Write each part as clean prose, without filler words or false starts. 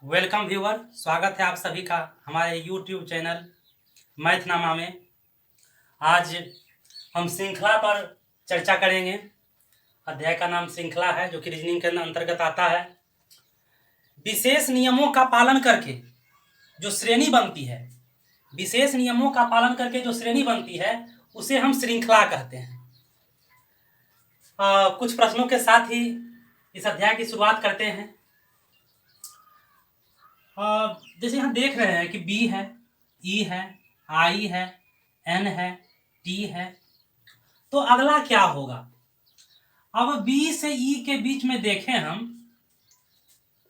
Welcome viewer, स्वागत है आप सभी का हमारे यूट्यूब चैनल मैथनामा में। आज हम श्रृंखला पर चर्चा करेंगे। अध्याय का नाम श्रृंखला है, जो कि रीजनिंग के अंतर्गत आता है। विशेष नियमों का पालन करके जो श्रेणी बनती है, विशेष नियमों का पालन करके जो श्रेणी बनती है उसे हम श्रृंखला कहते हैं। कुछ प्रश्नों के साथ ही इस अध्याय की शुरुआत करते हैं। जैसे यहाँ देख रहे हैं कि बी है, ई है, आई है, एन है, टी है, तो अगला क्या होगा। अब बी से ई के बीच में देखें हम,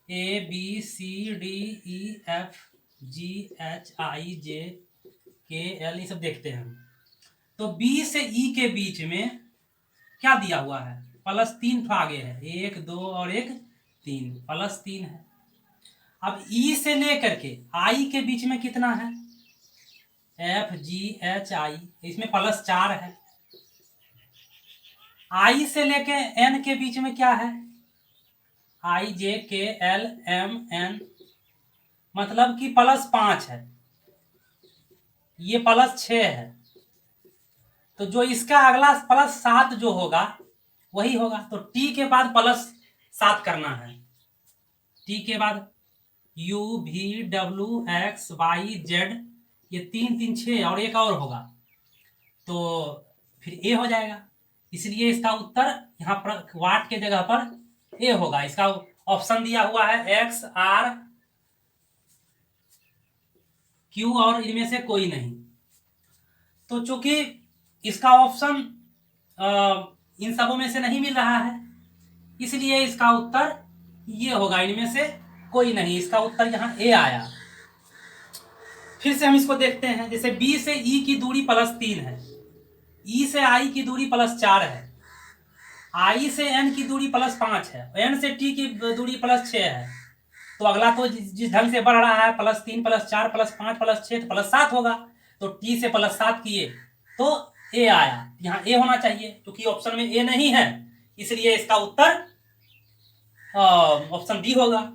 A B C D E F G H I J K L, ये सब देखते हैं हम। तो बी से ई के बीच में क्या दिया हुआ है, +3 तो आगे है, 1 2 और 1 3, +3 है। अब ई से लेकर के आई के बीच में कितना है, एफ जी एच आई, इसमें +4 है। आई से लेके एन के बीच में क्या है, आई J K L M N, मतलब कि +5 है, ये +6 है। तो जो इसका अगला +7 जो होगा वही होगा। तो टी के बाद +7 करना है। टी के बाद U V W X Y Z, ये 3 3 6 और एक और होगा, तो फिर ए हो जाएगा। इसलिए इसका उत्तर यहाँ पर वाट के जगह पर ए होगा। इसका ऑप्शन दिया हुआ है X R Q और इनमें से कोई नहीं। तो चूंकि इसका ऑप्शन इन सबों में से नहीं मिल रहा है, इसलिए इसका उत्तर ये होगा, इनमें से कोई नहीं। इसका उत्तर यहाँ ए आया। फिर से हम इसको देखते हैं। जैसे बी से ई की दूरी +3 है, ई से आई की दूरी +4 है, आई से एन की दूरी +5 है, एन से टी की दूरी +6 है। तो अगला तो जिस ढंग से बढ़ रहा है, +3 +4 +5 +6 तो +7 होगा। तो टी से +7 किए तो ए आया। यहाँ ए होना चाहिए, क्योंकि ऑप्शन में ए नहीं है, इसलिए इसका उत्तर ऑप्शन डी होगा।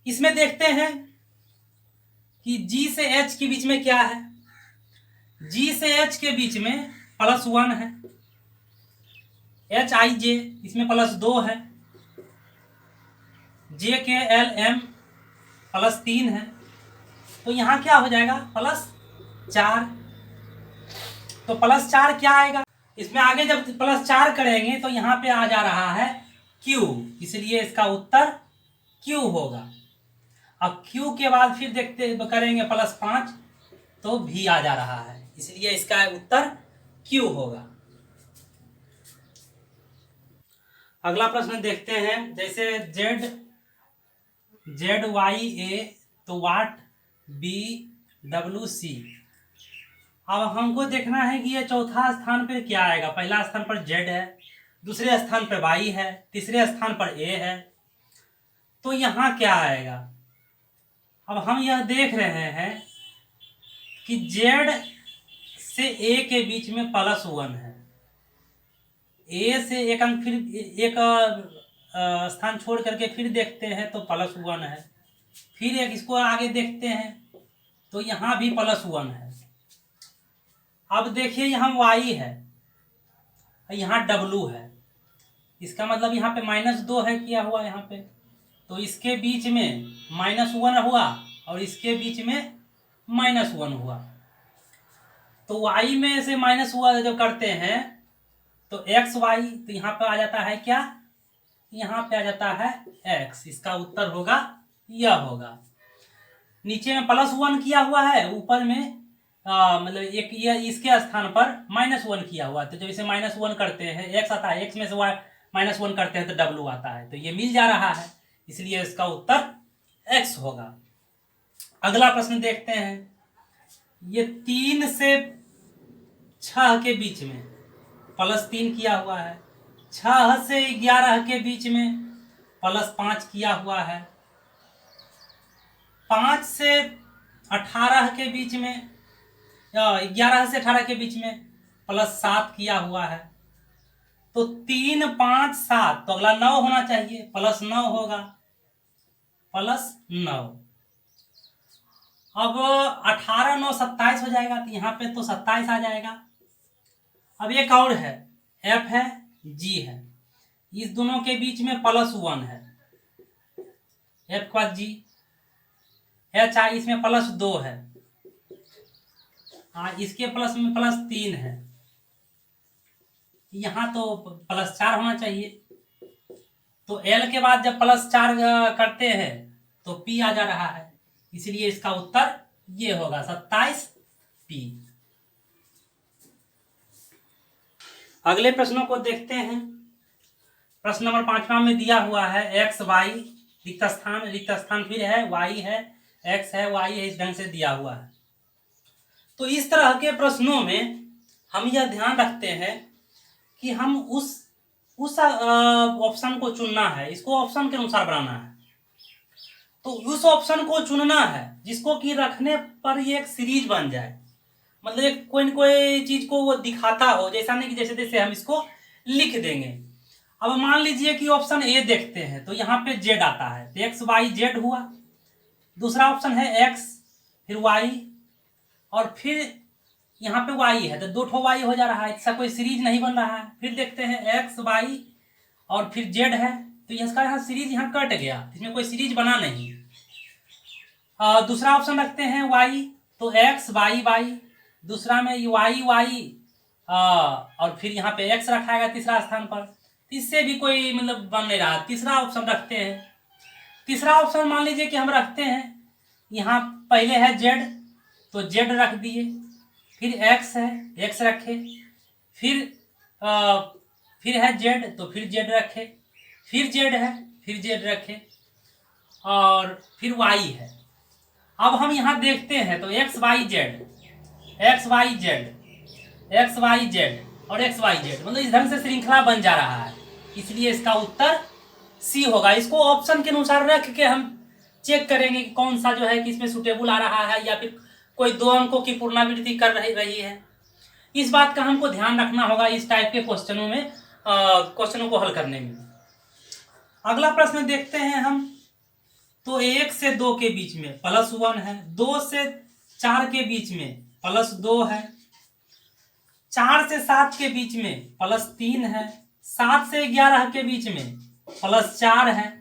इसमें देखते हैं कि जी से एच के बीच में क्या है। जी से एच के बीच में +1 है, एच आई जे इसमें +2 है, जे के एल एम +3 है। तो यहाँ क्या हो जाएगा, +4। तो +4 क्या आएगा, इसमें आगे जब +4 करेंगे तो यहाँ पे आ जा रहा है Q, इसलिए इसका उत्तर Q होगा। अब Q के बाद फिर देखते करेंगे +5, तो भी आ जा रहा है, इसलिए इसका उत्तर Q होगा। अगला प्रश्न देखते हैं। जैसे जेड वाई ए, तो वाट बी डब्ल्यू सी। अब हमको देखना है कि ये चौथा स्थान पे क्या आएगा। पहला स्थान पर जेड है, दूसरे स्थान पर वाई है, तीसरे स्थान पर ए है, तो यहाँ क्या आएगा। अब हम यह देख रहे हैं कि जेड से ए के बीच में +1 है, ए से एक अंक फिर एक स्थान छोड़ करके फिर देखते हैं तो +1 है, फिर एक इसको आगे देखते हैं तो यहाँ भी +1 है। अब देखिए यहाँ y है, यहाँ W है, इसका मतलब यहाँ पे -2 है किया हुआ यहाँ पे, तो इसके बीच में -1 हुआ और इसके बीच में -1 हुआ। तो y में से माइनस हुआ जब करते हैं तो x y, तो यहाँ पे आ जाता है क्या, यहाँ पे आ जाता है x। इसका उत्तर होगा यह होगा। नीचे में +1 किया हुआ है, ऊपर में मतलब एक ये इसके स्थान पर -1 किया हुआ है। तो जब इसे -1 करते हैं x आता है, x में से -1 करते हैं तो w आता है, तो ये मिल जा रहा है, इसलिए इसका उत्तर x होगा। अगला प्रश्न देखते हैं। ये 3 से 6 के बीच में +3 किया हुआ है, 6 से 11 के बीच में +5 किया हुआ है, 5 से 18 के बीच में 11 से 18 के बीच में +7 किया हुआ है। तो 3 5 7, तो अगला 9 होना चाहिए, +9 होगा, प्लस 9। अब 18 9 27 हो जाएगा, तो यहाँ पे तो 27 आ जाएगा। अब एक और है, एफ है जी है, इस दोनों के बीच में +1 है, एफ के बाद जी। एच आई इसमें +2 है, इसके प्लस में +3 है, यहाँ तो +4 होना चाहिए। तो एल के बाद जब +4 करते हैं तो पी आ जा रहा है, इसलिए इसका उत्तर ये होगा 27 पी। अगले प्रश्नों को देखते हैं। प्रश्न नंबर 5वां में दिया हुआ है एक्स वाई, रिक्त स्थान फिर है, वाई है, एक्स है, वाई है, इस ढंग से दिया हुआ है। तो इस तरह के प्रश्नों में हम यह ध्यान रखते हैं कि हम उस ऑप्शन को चुनना है, इसको ऑप्शन के अनुसार बनाना है। तो उस ऑप्शन को चुनना है जिसको कि रखने पर ये एक सीरीज बन जाए, मतलब एक कोई न कोई चीज को वो दिखाता हो, जैसा नहीं कि जैसे जैसे हम इसको लिख देंगे। अब मान लीजिए कि ऑप्शन ए देखते हैं, तो यहाँ पे जेड आता है, तो एक्स वाई जेड हुआ। दूसरा ऑप्शन है एक्स फिर वाई और फिर यहाँ पे वाई है, तो 2 ठो वाई हो जा रहा है, इसका कोई सीरीज नहीं बन रहा है। फिर देखते हैं एक्स वाई और फिर जेड है, तो इसका यहाँ सीरीज यहाँ कट गया, इसमें कोई सीरीज बना नहीं। दूसरा ऑप्शन रखते हैं वाई, तो एक्स वाई वाई, दूसरा में वाई वाई और फिर यहाँ पे एक्स रखाएगा तीसरा स्थान पर, इससे भी कोई मतलब बन नहीं रहा। तीसरा ऑप्शन रखते हैं, तीसरा ऑप्शन मान लीजिए कि हम रखते हैं, यहाँ पहले है जेड, तो जेड रख दिए, फिर एक्स है एक्स रखे, फिर है जेड, तो फिर जेड रखे, फिर जेड है फिर जेड रखे और फिर वाई है। अब हम यहाँ देखते हैं तो X Y Z, X Y Z, X Y Z और एक्स वाई जेड, मतलब इस ढंग से श्रृंखला बन जा रहा है, इसलिए इसका उत्तर सी होगा। इसको ऑप्शन के अनुसार रख के हम चेक करेंगे कि कौन सा जो है कि इसमें सुटेबल आ रहा है या फिर कोई 2 अंकों की पुनरावृत्ति कर रही है। इस बात का हमको ध्यान रखना होगा इस टाइप के क्वेश्चनों में, क्वेश्चनों को हल करने में। अगला प्रश्न देखते हैं हम, तो 1 से 2 के बीच में +1 है, 2 से 4 के बीच में +2 है, 4 से 7 के बीच में +3 है, 7 से 11 के बीच में +4 है।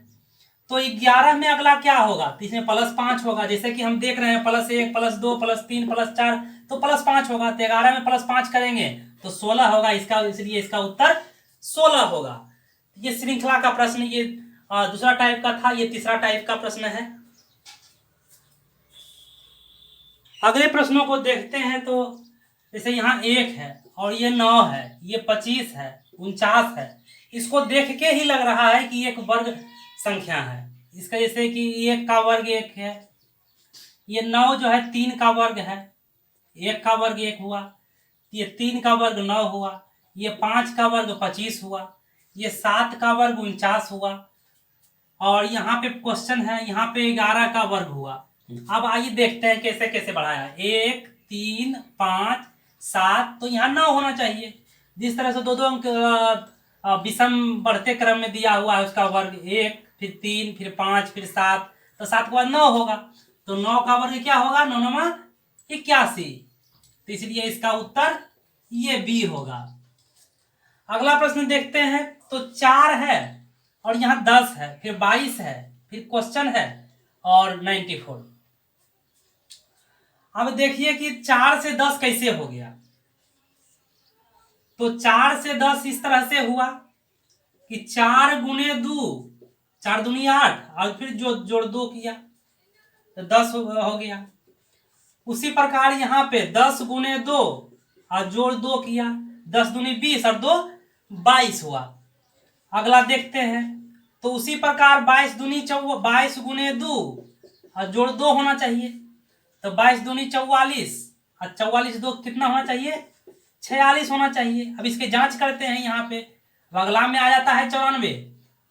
तो 11 में अगला क्या होगा, तो इसमें +5 होगा, जैसे कि हम देख रहे हैं +1 +2 +3 +4, तो +5 होगा, तो 11 में +5 करेंगे तो 16 होगा इसका, इसलिए इसका उत्तर 16 होगा। ये श्रृंखला का प्रश्न, ये दूसरा टाइप का था, ये तीसरा टाइप का प्रश्न है। अगले प्रश्नों को देखते हैं, तो जैसे यहाँ 1 है और ये 9 है, ये 25 है, 49 है, इसको देख के ही लग रहा है कि एक वर्ग संख्या है इसका, जैसे कि 1 का वर्ग 1 है, ये 9 जो है 3 का वर्ग है, 1 का वर्ग 1 हुआ, ये 3 का वर्ग 9 हुआ, ये 5 का वर्ग 25 हुआ, ये 7 का वर्ग 49 हुआ और यहाँ पे क्वेश्चन है, यहाँ पे 11 का वर्ग हुआ। अब आइए देखते हैं कैसे कैसे बढ़ाया, 1 3 5 7, तो यहाँ 9 होना चाहिए। जिस तरह से 2 अंक विषम बढ़ते क्रम में दिया हुआ है, उसका वर्ग 1 फिर 3 फिर 5 फिर 7, तो 7 के बाद 9 होगा, तो 9 का वर्ग क्या होगा, 9 9 81, तो इसलिए इसका उत्तर ये बी होगा। अगला प्रश्न देखते हैं, तो 4 है और यहाँ 10 है, फिर 22 है, फिर क्वेश्चन है और 94। अब देखिए कि 4 से 10 कैसे हो गया, तो 4 से 10 इस तरह से हुआ कि 4 गुने 2, 4 दूनी 8 और फिर जो जोड़ 2 किया तो 10 हो गया। उसी प्रकार यहाँ पे 10 गुने 2 और जोड़ 2 किया, 10 दूनी 20 और 2 22 हुआ। अगला देखते हैं, तो उसी प्रकार 22 दूनी 22 गुने 2 और जोड़ 2 होना चाहिए, तो 22 दूनी 44 और 44 2 कितना होना चाहिए, 46 होना चाहिए। अब इसके जांच करते हैं, यहाँ पे अगला में आ जाता है 94,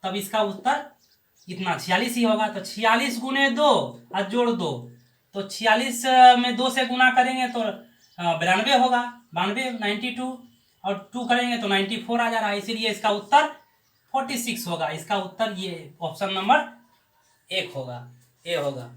तब इसका उत्तर इतना 46 ही होगा। तो 46 गुने 2 और जोड़ 2, तो 46 में 2 से गुना करेंगे तो 92 होगा, 92 92 और 2 करेंगे तो 94 आ जा रहा है, इसीलिए इसका उत्तर 46 होगा। इसका उत्तर ये ऑप्शन नंबर 1 होगा, ए होगा।